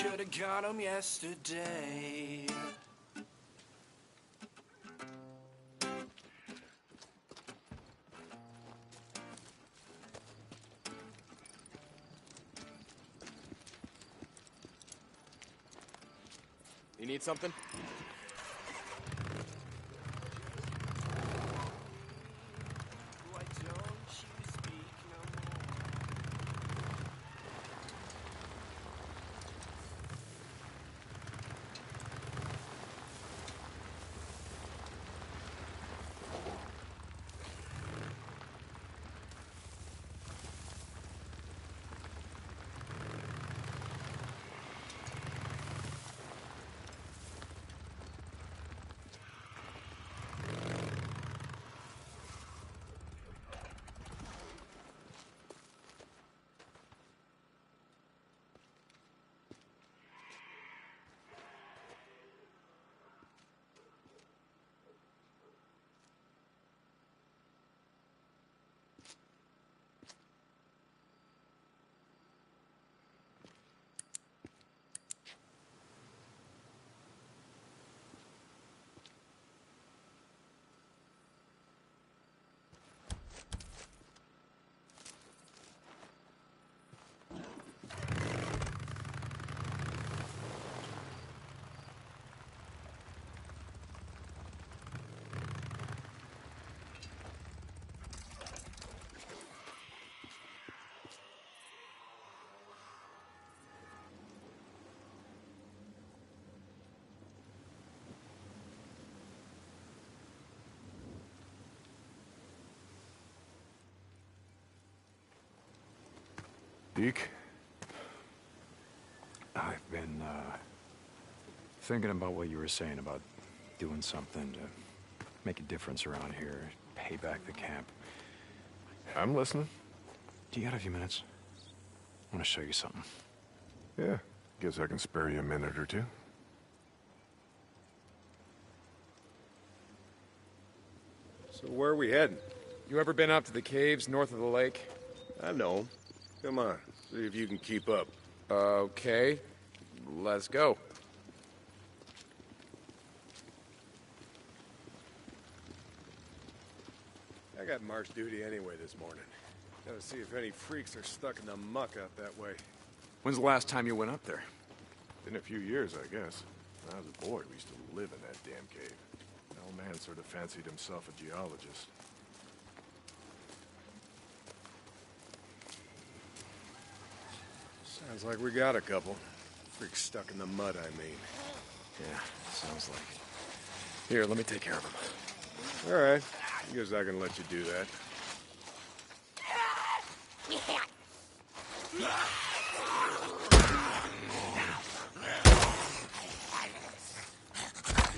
Should've got him yesterday. You need something? Why don't you speak no more? Deke, I've been, thinking about what you were saying about doing something to make a difference around here, pay back the camp. I'm listening. Do you got a few minutes? I want to show you something. Yeah, guess I can spare you a minute or two. So where are we heading? You ever been up to the caves north of the lake? I know. Come on, see if you can keep up. Okay, let's go. I got march duty anyway this morning. Gotta see if any freaks are stuck in the muck out that way. When's the last time you went up there? Been a few years, I guess. When I was a boy, we used to live in that damn cave. The old man sort of fancied himself a geologist. Sounds like we got a couple. Freaks stuck in the mud, I mean. Yeah, sounds like it. Here, let me take care of him. All right. Guess I can let you do that.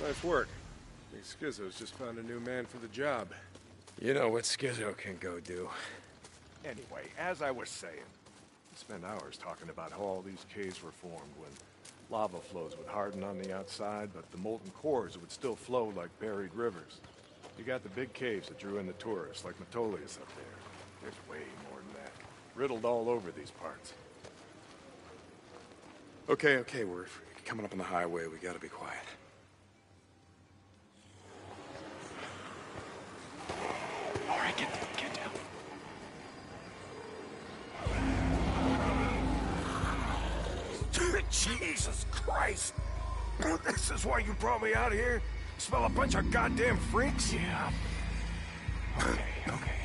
Nice work. Big Schizo's just found a new man for the job. You know what Schizo can go do. Anyway, as I was saying, we spent hours talking about how all these caves were formed when lava flows would harden on the outside, but the molten cores would still flow like buried rivers. You got the big caves that drew in the tourists, like Metolius up there. There's way more than that. Riddled all over these parts. Okay, we're coming up on the highway. We gotta be quiet. All right, get down. Jesus Christ! This is why you brought me out here? Smell a bunch of goddamn freaks? Yeah. Okay.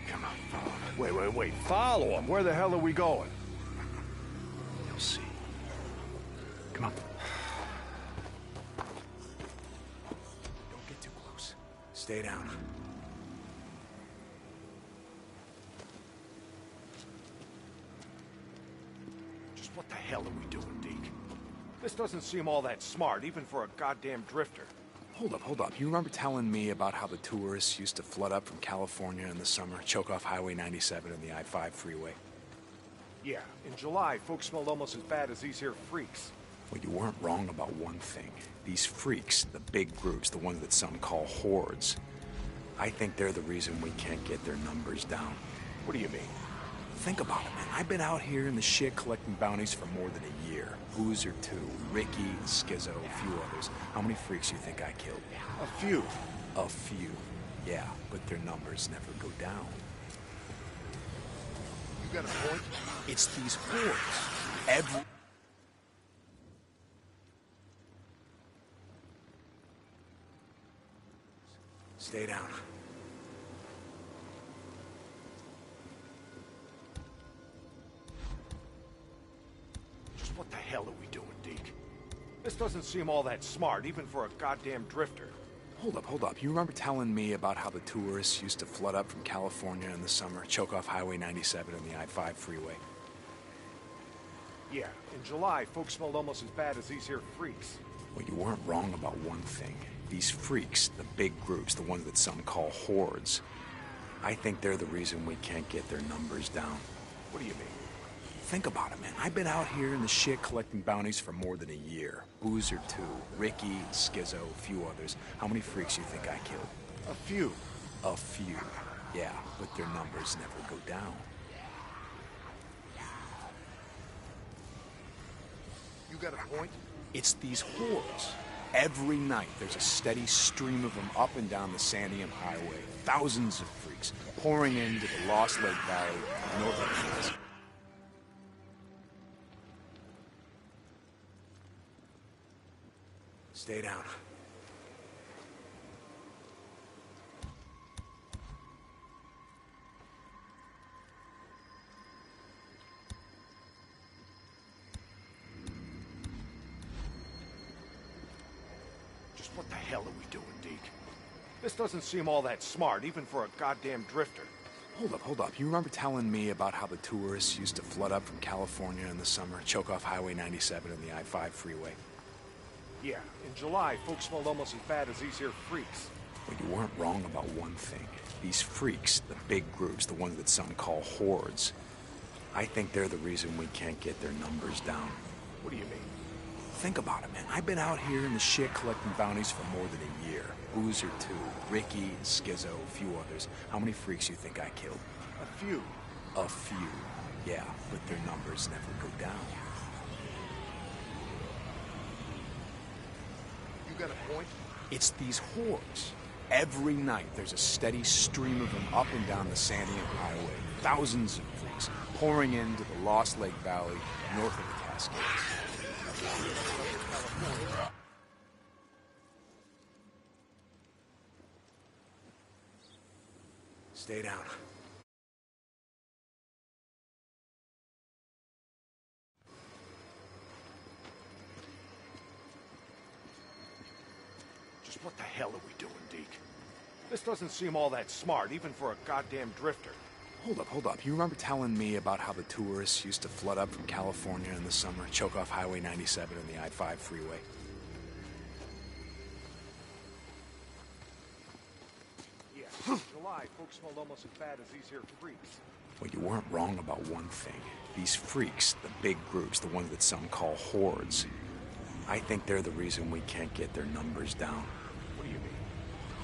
Come on, follow me. Wait. Follow them? Where the hell are we going? You'll see. Come on. Don't get too close. Stay down. Just what the hell are we doing, Deke? This doesn't seem all that smart, even for a goddamn drifter. Hold up. You remember telling me about how the tourists used to flood up from California in the summer, choke off Highway 97 and the I-5 freeway? Yeah, in July, folks smelled almost as bad as these here freaks. Well, you weren't wrong about one thing. These freaks, the big groups, the ones that some call hordes, I think they're the reason we can't get their numbers down. What do you mean? Think about it, man. I've been out here in the shit collecting bounties for more than a year. Boozer, too. Ricky, Skizzo, a few others. How many freaks you think I killed? A few. A few. Yeah, but their numbers never go down. You got a point? It's these whores. Every... Stay down. Just what the hell are we doing, Deke? This doesn't seem all that smart, even for a goddamn drifter. Hold up. You remember telling me about how the tourists used to flood up from California in the summer, choke off Highway 97 and the I-5 freeway? Yeah, in July, folks smelled almost as bad as these here freaks. Well, you weren't wrong about one thing. These freaks, the big groups, the ones that some call hordes, I think they're the reason we can't get their numbers down. What do you mean? Think about it, man. I've been out here in the shit collecting bounties for more than a year. Boozer, too. Ricky, Skizzo, a few others. How many freaks you think I killed? A few. A few. Yeah, but their numbers never go down. You got a point? It's these whores. Every night, there's a steady stream of them up and down the Santiam Highway. Thousands of freaks pouring into the Lost Lake Valley north of Kansas. Stay down. Just what the hell are we doing, Deke? This doesn't seem all that smart, even for a goddamn drifter. Hold up. You remember telling me about how the tourists used to flood up from California in the summer, choke off Highway 97 and the I-5 freeway? Yeah, in July, folks smelled almost as bad as these here freaks. Well, you weren't wrong about one thing. These freaks, the big groups, the ones that some call hordes, I think they're the reason we can't get their numbers down. What do you mean? Think about it, man. I've been out here in the shit collecting bounties for more than a year. Boozer, too. Ricky, Skizzo, a few others. How many freaks you think I killed? A few. A few. Yeah, but their numbers never go down. You got a point? It's these whores. Every night, there's a steady stream of them up and down the Santiam Highway. Thousands of freaks pouring into the Lost Lake Valley north of the Cascades. Stay down. Just what the hell are we doing, Deke? This doesn't seem all that smart, even for a goddamn drifter. Hold up. You remember telling me about how the tourists used to flood up from California in the summer, choke off Highway 97 and the I-5 freeway? Yeah, in July, folks smelled almost as bad as these here freaks. Well, you weren't wrong about one thing. These freaks, the big groups, the ones that some call hordes, I think they're the reason we can't get their numbers down. What do you mean?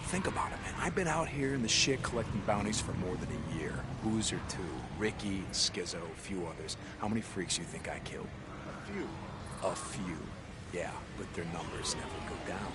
Think about it, man. I've been out here in the shit collecting bounties for more than a year. Boozer, too. Ricky, Skizzo, a few others. How many freaks you think I killed? A few. A few. Yeah, but their numbers never go down.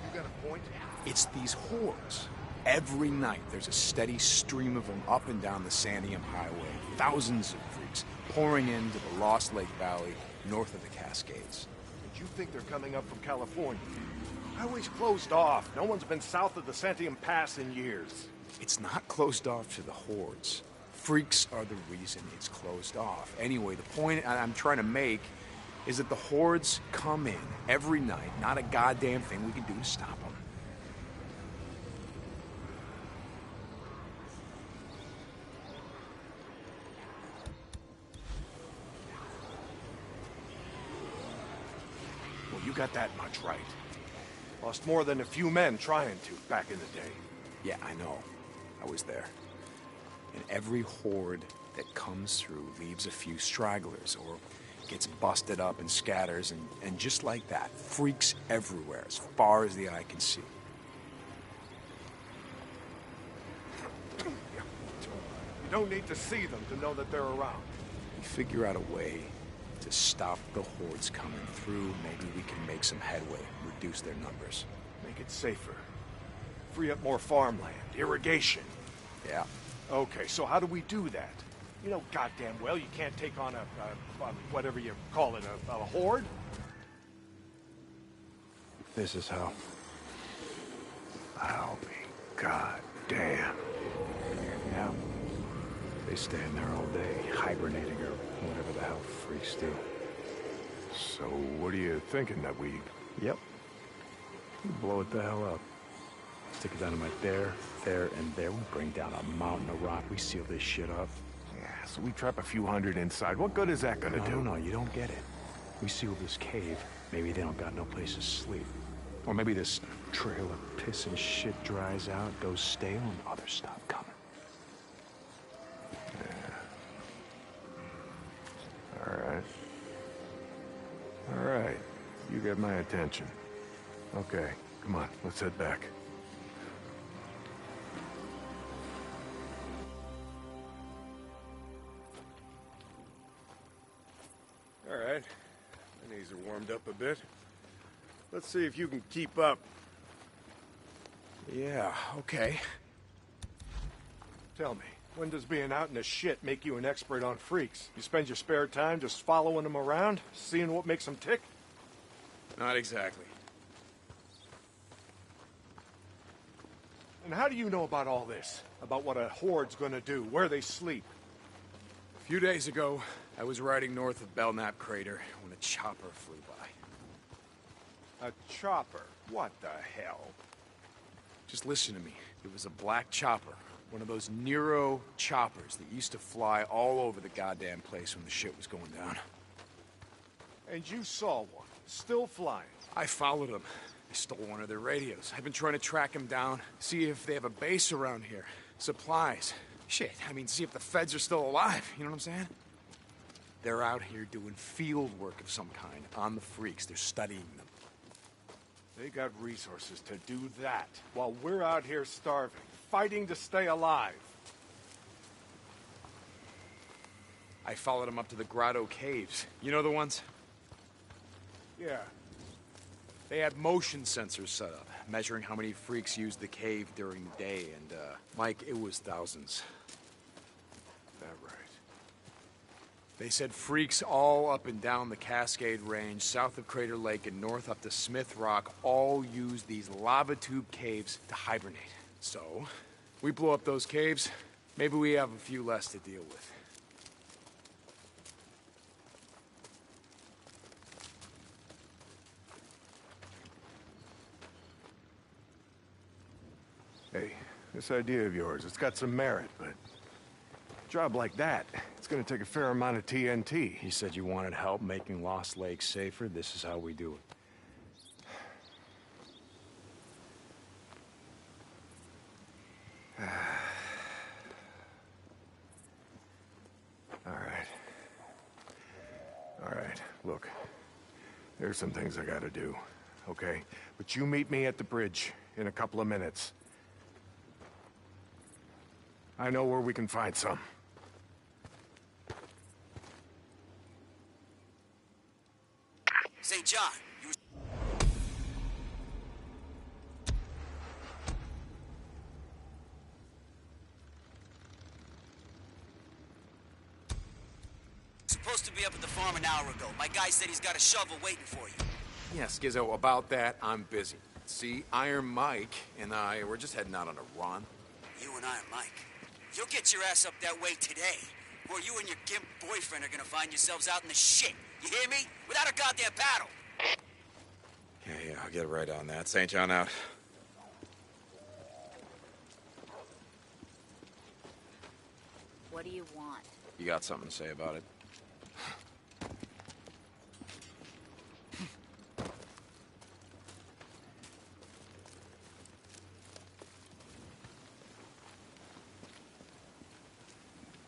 You got a point? It's these whores. Every night, there's a steady stream of them up and down the Santiam Highway. Thousands of freaks pouring into the Lost Lake Valley north of the Cascades. And you think they're coming up from California? Highway's closed off. No one's been south of the Santiam Pass in years. It's not closed off to the hordes. Freaks are the reason it's closed off. Anyway, the point I'm trying to make is that the hordes come in every night. Not a goddamn thing we can do to stop them. Well, you got that much right. Lost more than a few men trying to back in the day. Yeah, I know. I was there. And every horde that comes through leaves a few stragglers, or gets busted up and scatters, and just like that, freaks everywhere as far as the eye can see. You don't need to see them to know that they're around. We figure out a way to stop the hordes coming through. Maybe we can make some headway, reduce their numbers. Make it safer. Free up more farmland, irrigation. Yeah. Okay, so how do we do that? You know goddamn well you can't take on a whatever you call it, a horde? This is how. I'll be goddamn. Yeah. They stay in there all day, hibernating or whatever the hell freaks do. So what are you thinking, that we... Yep. Blow it the hell up. Stick it dynamite there, and there. We bring down a mountain of rock. We seal this shit up. Yeah, so we trap a few hundred inside. What good is that gonna do? No, you don't get it. We seal this cave. Maybe they don't got no place to sleep. Or maybe this trail of piss and shit dries out, goes stale, and others stop coming. All right. You get my attention. Okay, come on, let's head back. All right. My knees are warmed up a bit. Let's see if you can keep up. Yeah, okay. Tell me, when does being out in the shit make you an expert on freaks? You spend your spare time just following them around, seeing what makes them tick? Not exactly. And how do you know about all this? About what a horde's gonna do, where they sleep? A few days ago, I was riding north of Belknap Crater when a chopper flew by. A chopper? What the hell? Just listen to me. It was a black chopper. One of those Nero choppers that used to fly all over the goddamn place when the shit was going down. And you saw one, still flying. I followed them. I stole one of their radios. I've been trying to track them down, see if they have a base around here. Supplies. Shit, I mean, see if the feds are still alive. You know what I'm saying? They're out here doing field work of some kind on the freaks. They're studying them. They got resources to do that, while we're out here starving, fighting to stay alive. I followed them up to the Grotto Caves. You know the ones? Yeah. They had motion sensors set up, measuring how many freaks used the cave during the day, and, Mike, it was thousands. That right. They said freaks all up and down the Cascade Range, south of Crater Lake and north up to Smith Rock, all use these lava tube caves to hibernate. So, we blow up those caves, maybe we have a few less to deal with. Hey, this idea of yours, it's got some merit, but a job like that, it's gonna take a fair amount of TNT. You said you wanted help making Lost Lake safer. This is how we do it. All right, look. There's some things I gotta do, okay? But you meet me at the bridge in a couple of minutes. I know where we can find some. St. John, you... supposed to be up at the farm an hour ago. My guy said he's got a shovel waiting for you. Yeah, Skizzo, about that, I'm busy. See, Iron Mike and I, we're just heading out on a run. You and Iron Mike. You'll get your ass up that way today, or you and your gimp boyfriend are gonna find yourselves out in the shit. You hear me? Without a goddamn paddle. Yeah, I'll get right on that. St. John out. What do you want? You got something to say about it?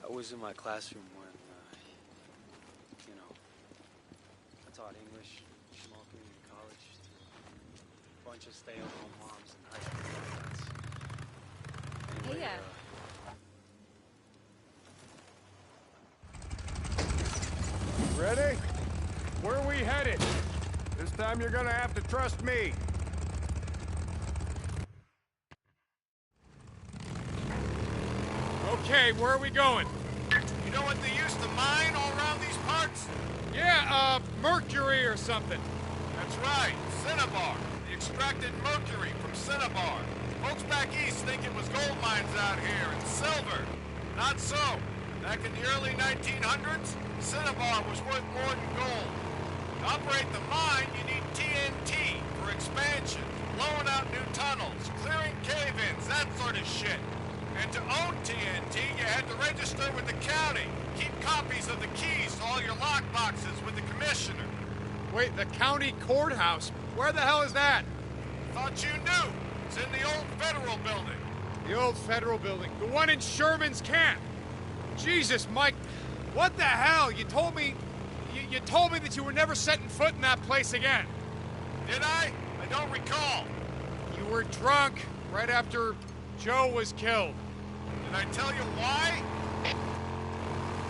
I was in my classroom when, taught English, smoking in college. Bunch of stay-at-home moms and high school dropouts. Anyway, Yeah. Ready? Where are we headed? This time you're gonna have to trust me. Okay, where are we going? You know what they used to mine all around these parts? Yeah, mercury or something. That's right, cinnabar. They extracted mercury from cinnabar. Folks back east think it was gold mines out here and silver. Not so. Back in the early 1900s, cinnabar was worth more than gold. To operate the mine, you need TNT for expansion, blowing out new tunnels, clearing cave-ins, that sort of shit. And to own TNT, you had to register with the county, keep copies of the keys to all your lock boxes with the commissioner. Wait, the county courthouse? Where the hell is that? Thought you knew. It's in the old federal building. The old federal building. The one in Sherman's camp. Jesus, Mike, what the hell? You told me that you were never setting foot in that place again. Did I? I don't recall. You were drunk right after Joe was killed. Did I tell you why?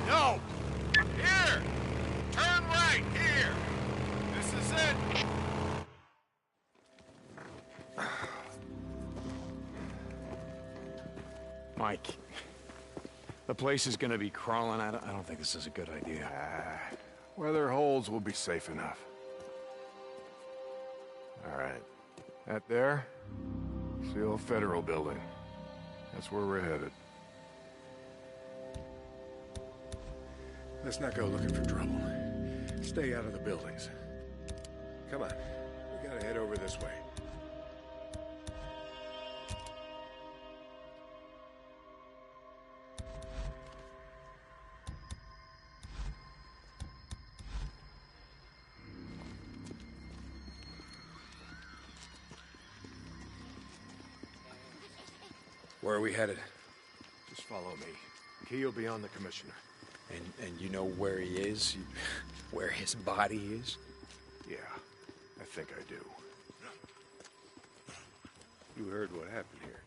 No. Here! Turn right, here! This is it. Mike, the place is gonna be crawling. I don't think this is a good idea. Weather holds, we'll be safe enough. All right. That there? It's the old federal building. That's where we're headed. Let's not go looking for trouble. Stay out of the buildings. Come on. We gotta head over this way. Where are we headed? Just follow me. Key will be on the commissioner. And you know where he is? Where his body is? Yeah, I think I do. You heard what happened here.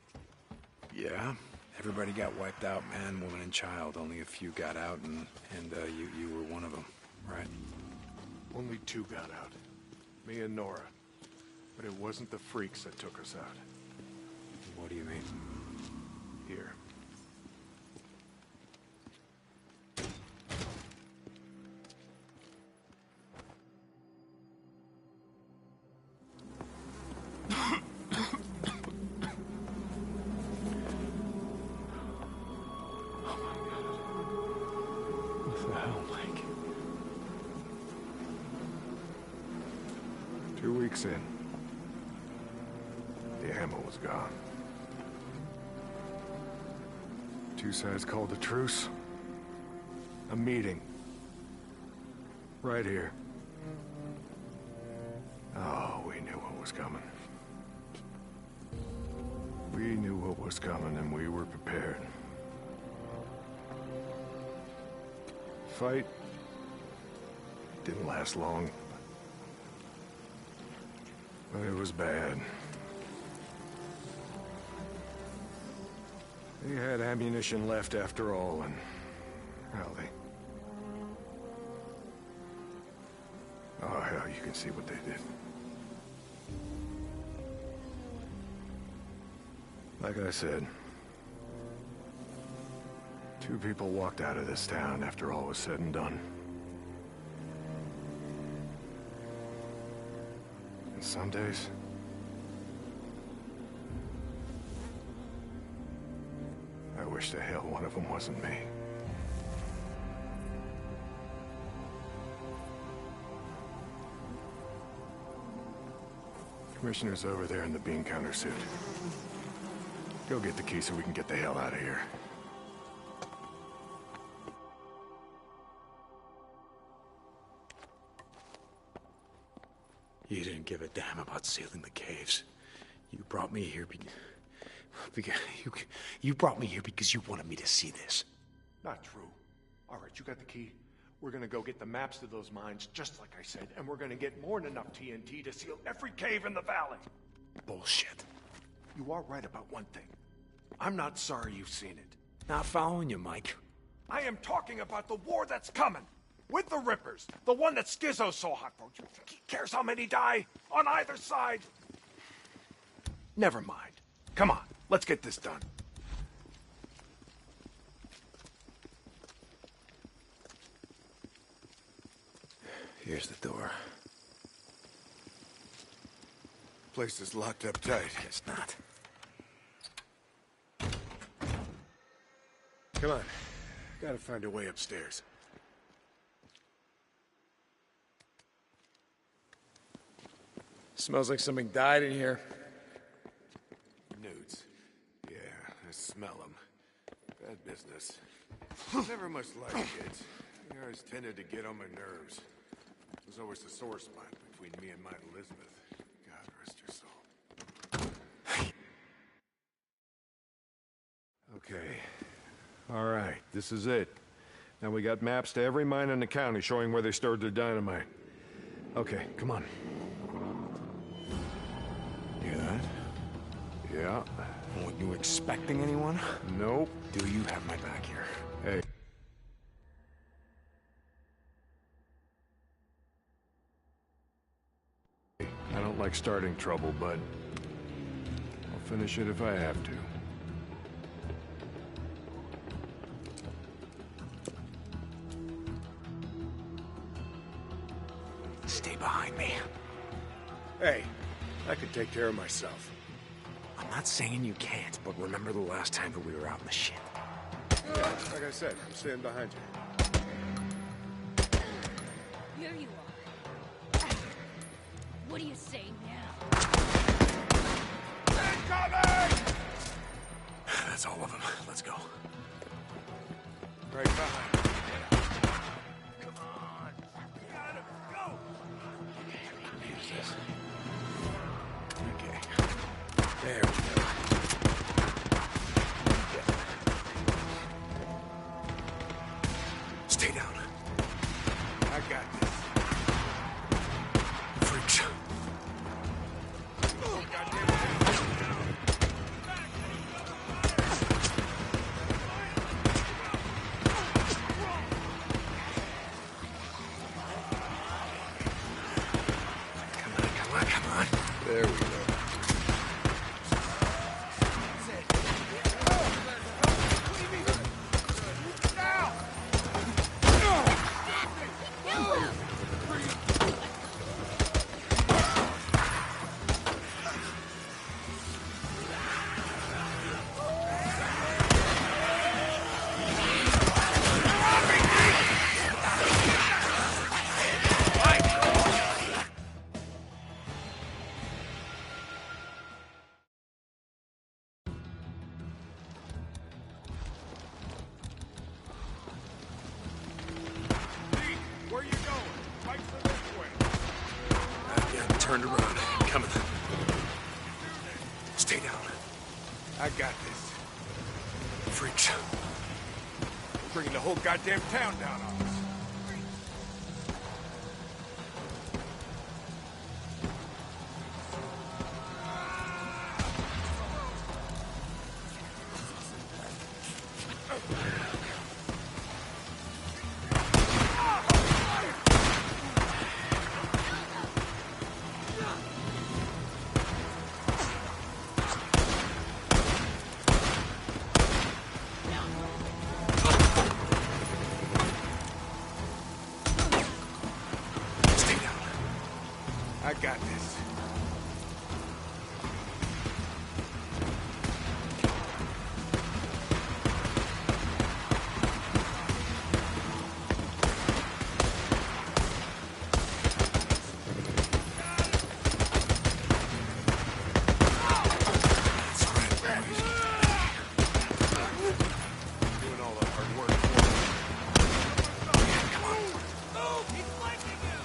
Yeah, everybody got wiped out, man, woman, and child. Only a few got out, and you were one of them, right? Only 2 got out. Me and Nora. But it wasn't the freaks that took us out. What do you mean? Here. What the hell, Mike? 2 weeks in. The ammo was gone. 2 sides called a truce. A meeting. Right here. Oh, we knew what was coming. We knew what was coming and we were prepared. Fight didn't last long. But it was bad. They had ammunition left after all, and... well, oh, hell, you can see what they did. Like I said, 2 people walked out of this town after all was said and done. And some days... I wish to hell one of them wasn't me. Commissioner's over there in the bean counter suit. Go get the key so we can get the hell out of here. You didn't give a damn about sealing the caves. You brought me here because you brought me here because you wanted me to see this. Not true. All right, you got the key. We're gonna go get the maps to those mines, just like I said, and we're gonna get more than enough TNT to seal every cave in the valley. Bullshit. You are right about one thing. I'm not sorry you've seen it. Not following you, Mike. I am talking about the war that's coming. With the Rippers. The one that Skizzo's so hot for. You think he cares how many die? On either side? Never mind. Come on, let's get this done. Here's the door. Place is locked up tight. Guess not. Come on. Gotta find a way upstairs. Smells like something died in here. Nudes. Yeah, I smell them. Bad business. Never much like kids. They always tended to get on my nerves. It was always a sore spot between me and my Elizabeth. God rest her soul. Okay. All right, this is it. Now we got maps to every mine in the county showing where they stored their dynamite. Okay, come on. Hear that? Yeah. Weren't you expecting anyone? Nope. Do you have my back here? Hey. I don't like starting trouble, but I'll finish it if I have to. Stay behind me. Hey, I can take care of myself. I'm not saying you can't, but remember the last time that we were out in the shit. Yeah, like I said, I'm staying behind you. Here you are. What do you say now? That's all of them. Let's go. Right behind. Come on. We gotta go. Use this. Okay. There we go. Stay down. I got this. Freaks. Come on. There we go. Where you going? Bikes are this way. Yeah, turned around. Coming. Stay down. I got this. Freaks. Bringing the whole goddamn town down on us. Stay down. I got this. That's all right, boys. Doing all the hard work for Come on. Move! He's flanking you!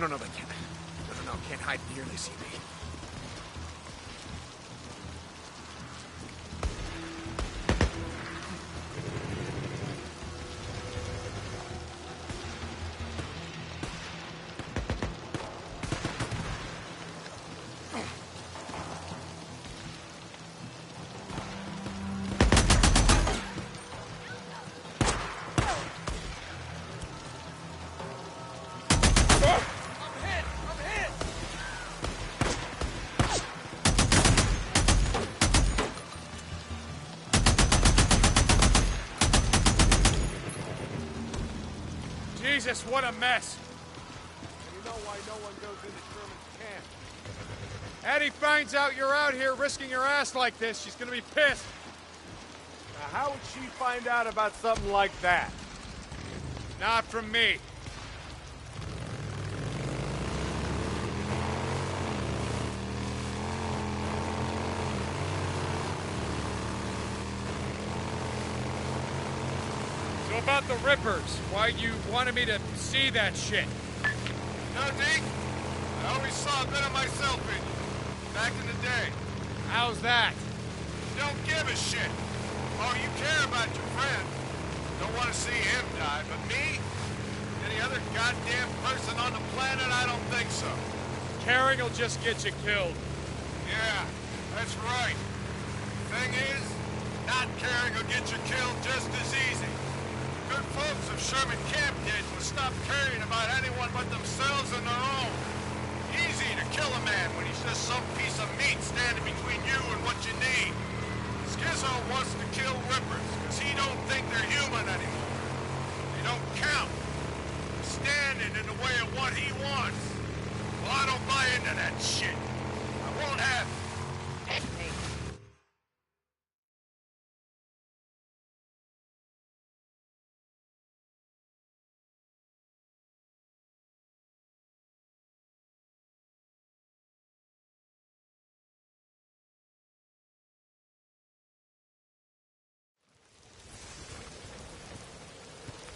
No, they can't. No, can't hide here. They see me. Jesus, what a mess! And you know why no one goes into Sherman's camp? Addie finds out you're out here risking your ass like this, she's gonna be pissed. Now, how would she find out about something like that? Not from me. So about the Rippers, why you wanted me to see that shit? No, Deke. I always saw a bit of myself in you. Back in the day. How's that? Don't give a shit. Oh, you care about your friend. Don't want to see him die, but me? Any other goddamn person on the planet? I don't think so. Caring will just get you killed. Yeah, that's right. Thing is, not caring will get you killed just as easy. Good folks of Sherman Camp did was stop caring about anyone but themselves and their own. Easy to kill a man when he's just some piece of meat standing between you and what you need. Skizzo wants to kill Rippers because he don't think they're human anymore. They don't count. They're standing in the way of what he wants. Well, I don't buy into that shit. I won't have it.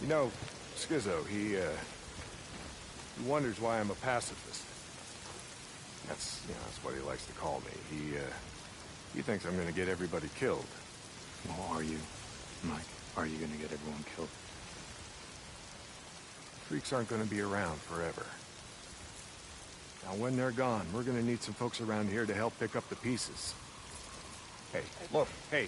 You know, Skizzo, he wonders why I'm a pacifist. That's what he likes to call me. He thinks I'm gonna get everybody killed. Well, are you, Mike? Are you gonna get everyone killed? Freaks aren't gonna be around forever. Now, when they're gone, we're gonna need some folks around here to help pick up the pieces. Hey, look, hey.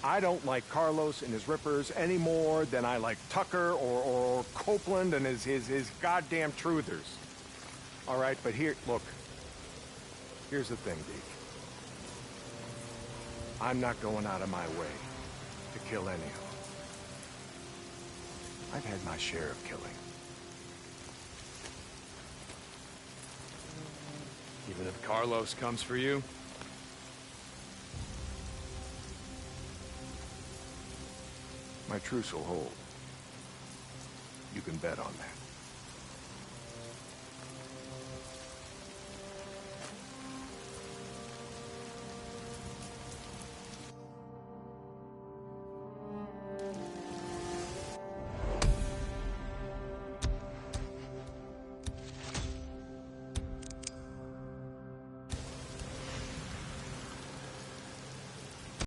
I don't like Carlos and his Rippers any more than I like Tucker or Copeland and his goddamn truthers. All right, but here's the thing, Deke. I'm not going out of my way to kill any of them. I've had my share of killing. Even if Carlos comes for you? My truce will hold. You can bet on that.